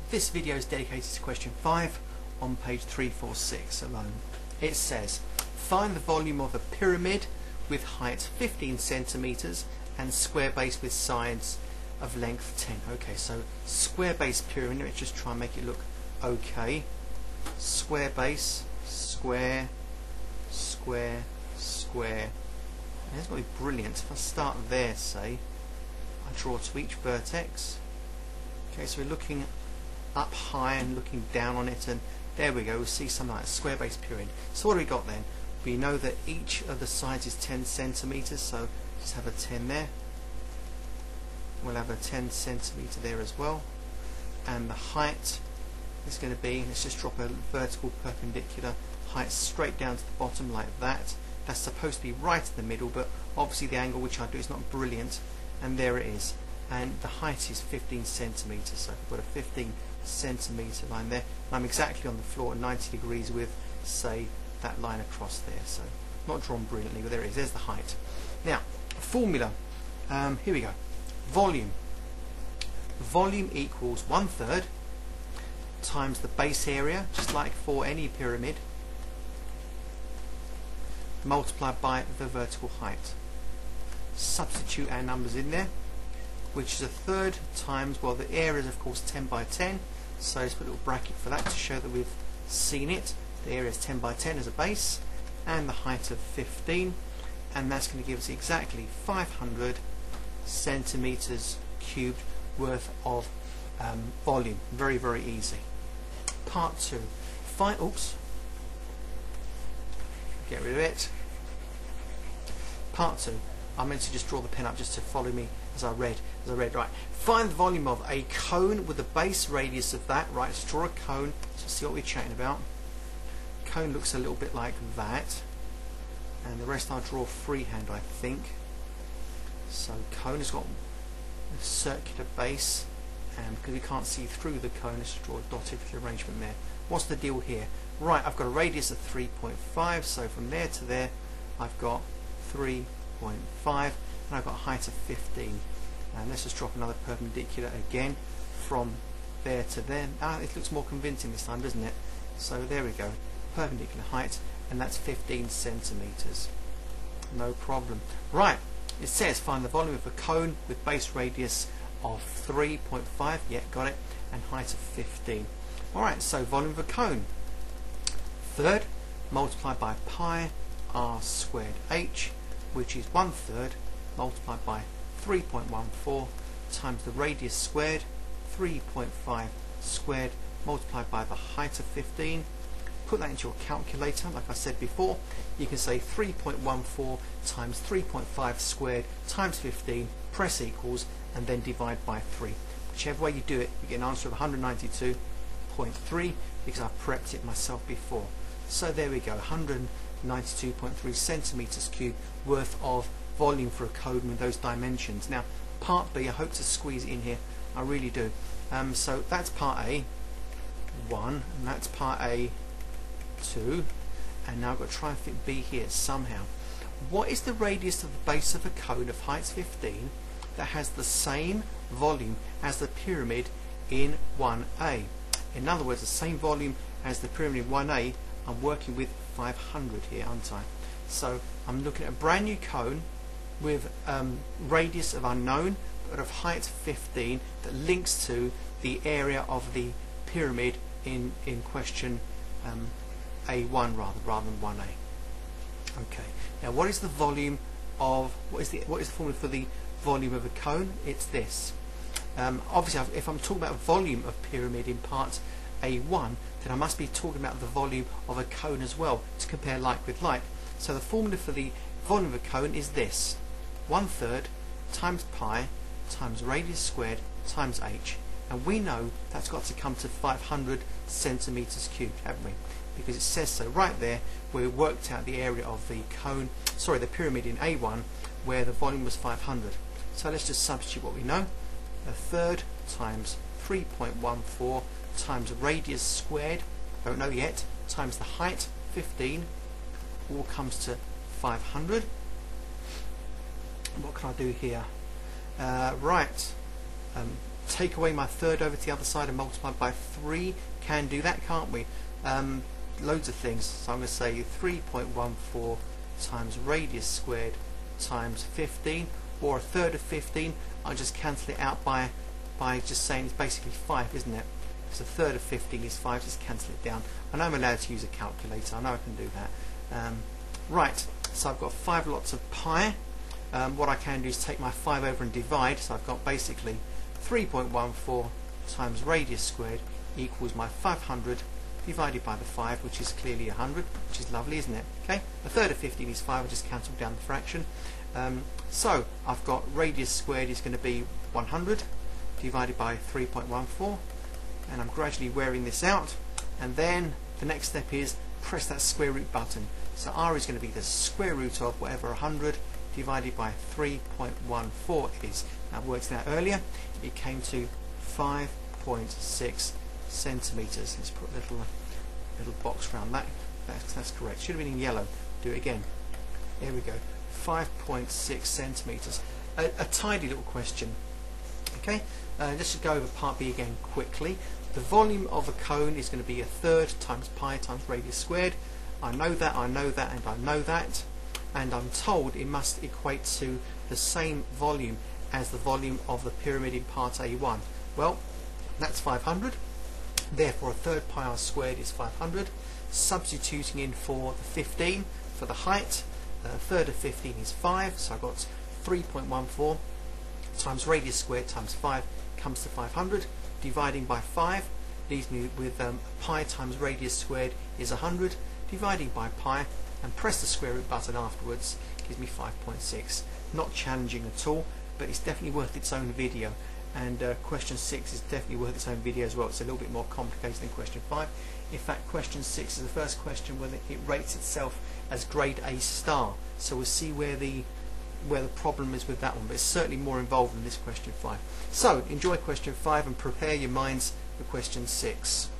This video is dedicated to question 5 on page 346 alone. It says, find the volume of a pyramid with height 15 centimeters and square base with sides of length 10. Okay, so square base pyramid, let's just try and make it look okay. Square base, square, square, square. And it's going to be brilliant. If I start there, say, I draw to each vertex. Okay, so we're looking up high and looking down on it, and there we go, we'll see something like a square base pyramid. So what do we got then? We know that each of the sides is 10 centimeters, so just have a 10 there. We'll have a 10 centimeter there as well, and the height is going to be, let's just drop a vertical perpendicular height straight down to the bottom like that. That's supposed to be right in the middle, but obviously the angle which I do is not brilliant, and there it is. And the height is 15 centimeters, so I've got a 15 centimeter line there, and I'm exactly on the floor at 90 degrees with, say, that line across there. So not drawn brilliantly, but there it is. There's the height. Now, formula. Here we go. Volume. Volume equals 1/3 times the base area, just like for any pyramid, multiplied by the vertical height. Substitute our numbers in there, which is 1/3 times, well, the area is of course 10 by 10, so let's put a little bracket for that to show that we've seen it. The area is 10 by 10 as a base, and the height of 15, and that's going to give us exactly 500 centimeters cubed worth of volume. Very, very easy. Part 2. Oops. Get rid of it. Part 2. I meant to just draw the pen up just to follow me as I read. Right. Find the volume of a cone with the base radius of that. Right. Let's draw a cone to see what we're chatting about. Cone looks a little bit like that, and the rest I'll draw freehand, I think. So cone has got a circular base, and because we can't see through the cone, let's draw a dotted arrangement there. What's the deal here? Right, I've got a radius of 3.5, so from there to there I've got 3.5, and I've got a height of 15. And let's just drop another perpendicular again from there to there. It looks more convincing this time, doesn't it? So there we go, perpendicular height, and that's 15 centimeters. No problem. Right, it says find the volume of a cone with base radius of 3.5, yeah, got it, and height of 15. Alright, so volume of a cone. 1/3 multiplied by pi r squared h, which is 1/3 multiplied by 3.14 times the radius squared, 3.5 squared multiplied by the height of 15. Put that into your calculator. Like I said before, you can say 3.14 times 3.5 squared times 15, press equals, and then divide by 3. Whichever way you do it, you get an answer of 192.3 because I've prepped it myself before. So there we go, 192.3 centimeters cubed worth of volume for a cone with those dimensions. Now, part B, I hope to squeeze it in here. I really do. So that's part A, 1, and that's part A, 2, and now I've got to try and fit B here somehow. What is the radius of the base of a cone of height 15 that has the same volume as the pyramid in 1A? In other words, the same volume as the pyramid in 1A. I'm working with 500 here, aren't I? So I'm looking at a brand new cone with radius of unknown but of height 15 that links to the area of the pyramid in question A1 rather than 1A. Okay. Now, what is the volume of what is the formula for the volume of a cone? It's this. Obviously, if I'm talking about volume of pyramid in part A1, then I must be talking about the volume of a cone as well to compare like with like. So the formula for the volume of a cone is this: 1/3 times pi times radius squared times h, and we know that's got to come to 500 centimeters cubed, haven't we? Because it says so right there, where we worked out the area of the cone, sorry, the pyramid in A1, where the volume was 500. So let's just substitute what we know: 1/3 times 3.14 times radius squared, don't know yet, times the height 15, all comes to 500. What can I do here? Right, take away my third over to the other side and multiply by 3? Can do that, can't we? Loads of things. So I'm going to say 3.14 times radius squared times 15, or a third of 15. I'll just cancel it out by just saying it's basically 5, isn't it? Because a third of 15 is 5, just cancel it down. I know I'm allowed to use a calculator, I know I can do that. Right, so I've got 5 lots of pi. What I can do is take my 5 over and divide, so I've got basically 3.14 times radius squared equals my 500 divided by the 5, which is clearly 100, which is lovely, isn't it? Okay, a third of 15 is 5, I just cancelled down the fraction. So I've got radius squared is going to be 100 divided by 3.14, and I'm gradually wearing this out, and then the next step is press that square root button. So r is going to be the square root of whatever 100 divided by 3.14 is. Now, I worked it out earlier, it came to 5.6 centimeters. Let's put a little box around that. That's correct. Should have been in yellow. Do it again. There we go. 5.6 centimeters. A tidy little question. Okay. Let's just go over part B again quickly. The volume of a cone is going to be a third times pi times radius squared. I know that, I know that, and I know that. And I'm told it must equate to the same volume as the volume of the pyramid in part A1. Well, that's 500. Therefore, a third pi r squared is 500. Substituting in for the 15 for the height, a third of 15 is 5. So I've got 3.14 times radius squared times 5 comes to 500. Dividing by 5 leaves me with pi times radius squared is 100. Dividing by pi and press the square root button afterwards gives me 5.6. Not challenging at all, but it's definitely worth its own video. And question 6 is definitely worth its own video as well. It's a little bit more complicated than question 5. In fact, question 6 is the first question where it rates itself as grade A star. So we'll see where the problem is with that one, but it's certainly more involved than this question 5. So enjoy question 5 and prepare your minds for question 6.